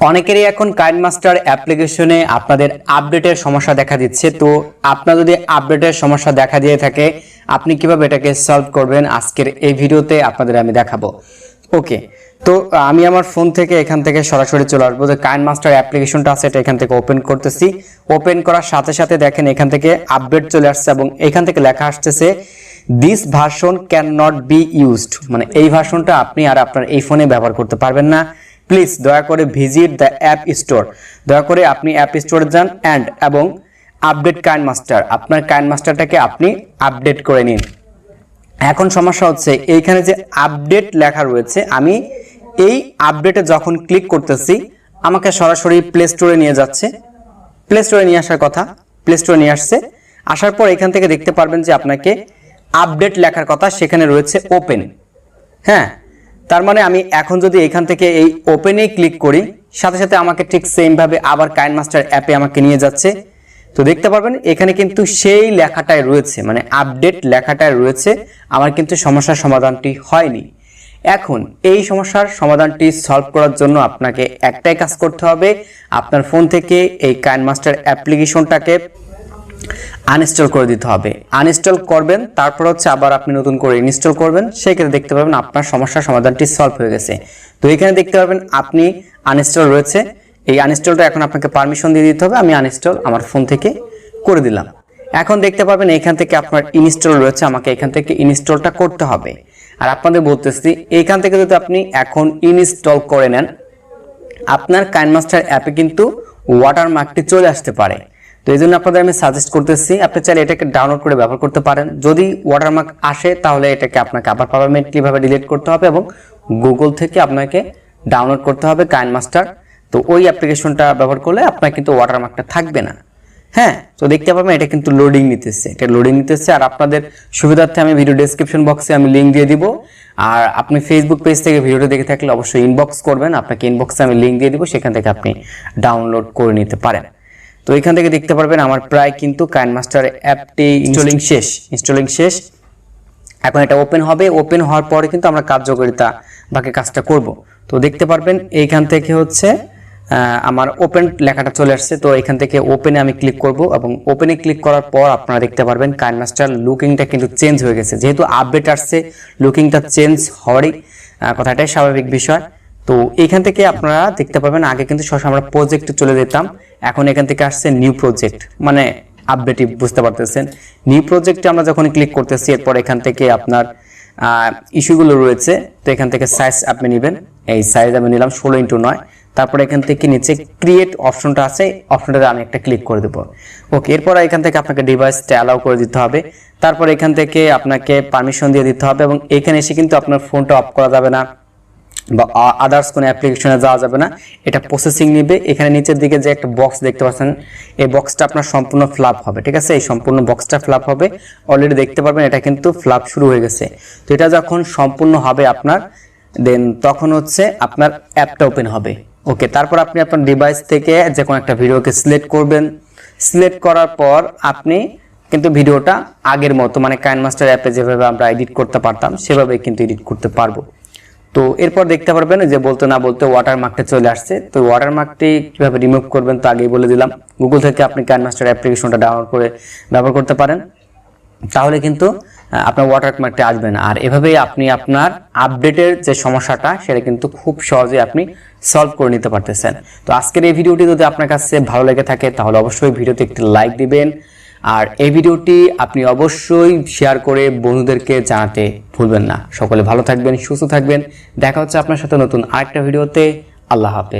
অনেকেরই এখন কাইনমাস্টার অ্যাপ্লিকেশনে আপনাদের আপডেটের সমস্যা দেখা দিচ্ছে। তো আপনার যদি আপডেটের সমস্যা দেখা দিয়ে থাকে, আপনি কিভাবে এটাকে সলভ করবেন আজকের এই ভিডিওতে আপনাদের আমি দেখাবো। ওকে, তো আমি আমার ফোন থেকে এখান থেকে সরাসরি চলে আসবো। যে কাইনমাস্টার অ্যাপ্লিকেশনটা আছে এটা এখান থেকে ওপেন করতেছি। ওপেন করার সাথে সাথে দেখেন এখান থেকে আপডেট চলে আসছে এবং এখান থেকে লেখা আসতেছে this version can not be used, মানে এই ভার্সনটা আপনি আর আপনার এই ফোনে ব্যবহার করতে পারবেন না। প্লিজ দয়া করে ভিজিট দ্য অ্যাপ স্টোর, দয়া করে আপনি অ্যাপ স্টোরে যান এবং আপডেট কাইনমাস্টার, আপনার কাইনমাস্টারটাকে আপনি আপডেট করে নিন। এখন সমস্যা হচ্ছে এইখানে যে আপডেট লেখা রয়েছে, আমি এই আপডেটে যখন ক্লিক করতেছি আমাকে সরাসরি প্লে স্টোরে নিয়ে যাচ্ছে। প্লে স্টোরে নিয়ে আসার কথা, প্লে স্টোরে নিয়ে আসছে। আসার পর এখান থেকে দেখতে পারবেন যে আপনাকে আপডেট লেখার কথা, সেখানে রয়েছে ওপেন। হ্যাঁ, তার মানে আমি এখন যদি এখান থেকে এই ওপেনে ক্লিক করি, সাথে সাথে আমাকে ঠিক সেম ভাবে আবার কাইনমাস্টার অ্যাপে আমাকে নিয়ে যাচ্ছে। তো দেখতে পারবেন এখানে কিন্তু সেই লেখাটাই রয়েছে, মানে আপডেট লেখাটাই রয়েছে। আমার কিন্তু সমস্যার সমাধানটি হয়নি। এখন এই সমস্যার সমাধানটি সলভ করার জন্য আপনাকে একটাই কাজ করতে হবে, আপনার ফোন থেকে এই কাইনমাস্টার অ্যাপ্লিকেশনটাকে আনইনস্টল করে দিতে হবে। আনইনস্টল করবেন, তারপর হচ্ছে আবার আপনি নতুন করে ইনস্টল করবেন। সেক্ষেত্রে দেখতে পাবেন আপনার সমস্যার সমাধানটি সলভ হয়ে গেছে। তো এখানে দেখতে পারবেন আপনি আনইনস্টল রয়েছে, এই আনইনস্টলটা এখন আপনাকে পারমিশন দিয়ে দিতে হবে। আমি আনইনস্টল আমার ফোন থেকে করে দিলাম। এখন দেখতে পারবেন এখান থেকে আপনার ইনস্টল রয়েছে, আমাকে এখান থেকে ইনস্টলটা করতে হবে। আর আপনাদের বলতেছি এইখান থেকে যদি আপনি এখন ইনস্টল করে নেন, আপনার কাইনমাস্টার অ্যাপে কিন্তু ওয়াটারমার্কটি চলে আসতে পারে। তো এই জন্য আপনাদের আমি সাজেস্ট করতেছি আপনি চাইলে এটাকে ডাউনলোড করে ব্যবহার করতে পারেন। যদি ওয়াটারমার্ক আসে তাহলে এটাকে আপনাকে আবার পারমানেন্টলি ভাবে ডিলিট করতে হবে এবং গুগল থেকে আপনাকে ডাউনলোড করতে হবে কাইনমাস্টার। তো ওই অ্যাপ্লিকেশনটা ব্যবহার করলে আপনার কিন্তু ওয়াটারমার্কটা থাকবে না। হ্যাঁ, তো দেখতে পাবেন এটা কিন্তু লোডিং নিতেছে, এটা লোডিং নিতেছে। আর আপনাদের সুবিধার্থে আমি ভিডিও ডেসক্রিপশন বক্সে আমি লিঙ্ক দিয়ে দিব। আর আপনি ফেসবুক পেজ থেকে ভিডিওটা দেখে থাকলে অবশ্যই ইনবক্স করবেন, আপনাকে ইনবক্সে আমি লিঙ্ক দিয়ে দিব, সেখান থেকে আপনি ডাউনলোড করে নিতে পারেন। তো এখান থেকে দেখতে পারবেন আমার প্রায় কিন্তু কাইনমাস্টার অ্যাপটি ইনস্টলিং শেষ। এখন এটা ওপেন হবে, ওপেন হওয়ার পরে কিন্তু আমরা কার্যকারিতা বাকি কাজটা করব। তো দেখতে পারবেন এইখান থেকে হচ্ছে আমার ওপেন লেখাটা চলে আসছে। তো এখান থেকে ওপেনে আমি ক্লিক করব এবং ওপেনে ক্লিক করার পর আপনারা দেখতে পারবেন কাইনমাস্টার লুকিংটা কিন্তু চেঞ্জ হয়ে গেছে। যেহেতু আপডেট আসছে, লুকিংটা চেঞ্জ হওয়ারই কথাটাই স্বাভাবিক বিষয়। তো এইখান থেকে আপনারা দেখতে পাবেন আগে কিন্তু সরাসরি আমরা প্রজেক্টে চলে যেতাম, এখন এখান থেকে আসছে নিউ প্রজেক্ট, মানে আপডেটই বুঝতে পারতেছেন। নিউ প্রজেক্টে আমরা যখন ক্লিক করতেছি, এরপর এখান থেকে আপনার ইস্যুগুলো রয়েছে। তো এখান থেকে সাইজ আপনি নেবেন, এই সাইজ আমি নিলাম 16x9। তারপর এখান থেকে নিচে ক্রিয়েট অপশনটা আছে, অপশনটাতে আমি একটা ক্লিক করে দেবো। ওকে, এরপর এখান থেকে আপনাকে ডিভাইসটা অ্যালাউ করে দিতে হবে। তারপর এখান থেকে আপনাকে পারমিশন দিয়ে দিতে হবে এবং এখানে এসে কিন্তু আপনার ফোনটা অফ করা যাবে না বা আদার্স কোনো অ্যাপ্লিকেশনে যাওয়া যাবে না, এটা প্রসেসিং নেবে। এখানে নিচের দিকে যে একটা বক্স দেখতে পাচ্ছেন, এই বক্সটা আপনার সম্পূর্ণ ফ্লাপ হবে। ঠিক আছে, এই সম্পূর্ণ বক্সটা ফ্লাপ হবে। অলরেডি দেখতে পারবেন এটা কিন্তু ফ্লাপ শুরু হয়ে গেছে। তো এটা যখন সম্পূর্ণ হবে আপনার, দেন তখন হচ্ছে আপনার অ্যাপটা ওপেন হবে। ওকে, তারপর আপনি আপনার ডিভাইস থেকে যে কোনো একটা ভিডিওকে সিলেক্ট করবেন। সিলেক্ট করার পর আপনি কিন্তু ভিডিওটা আগের মতো, মানে কাইনমাস্টার অ্যাপে যেভাবে আমরা এডিট করতে পারতাম সেভাবে কিন্তু এডিট করতে পারবো। তো এরপর দেখতে পারবেন যে বলতে না বলতে ওয়াটারমার্কটা চলে আসছে। তো ওয়াটারমার্কটি কিভাবে রিমুভ করবেন তো আগেই বলে দিলাম। গুগল থেকে আপনি কাইনমাস্টার অ্যাপ্লিকেশনটা ডাউনলোড করে ব্যবহার করতে পারেন, তাহলে কিন্তু আপনার ওয়াটারমার্কটি আসবে না। আর এভাবেই আপনি আপনার আপডেটের যে সমস্যাটা সেটা কিন্তু খুব সহজে আপনি সলভ করে নিতে পারতেছেন। তো আজকের এই ভিডিওটি যদি আপনার কাছে ভালো লেগে থাকে তাহলে অবশ্যই ভিডিওতে একটি লাইক দিবেন। আর এই ভিডিওটি আপনি অবশ্যই শেয়ার করে বন্ধুদেরকে জানাতে ভুলবেন না। সকলে ভালো থাকবেন, সুস্থ থাকবেন। দেখা হচ্ছে আপনার সাথে নতুন আরেকটা ভিডিওতে। আল্লাহ হাফেজ।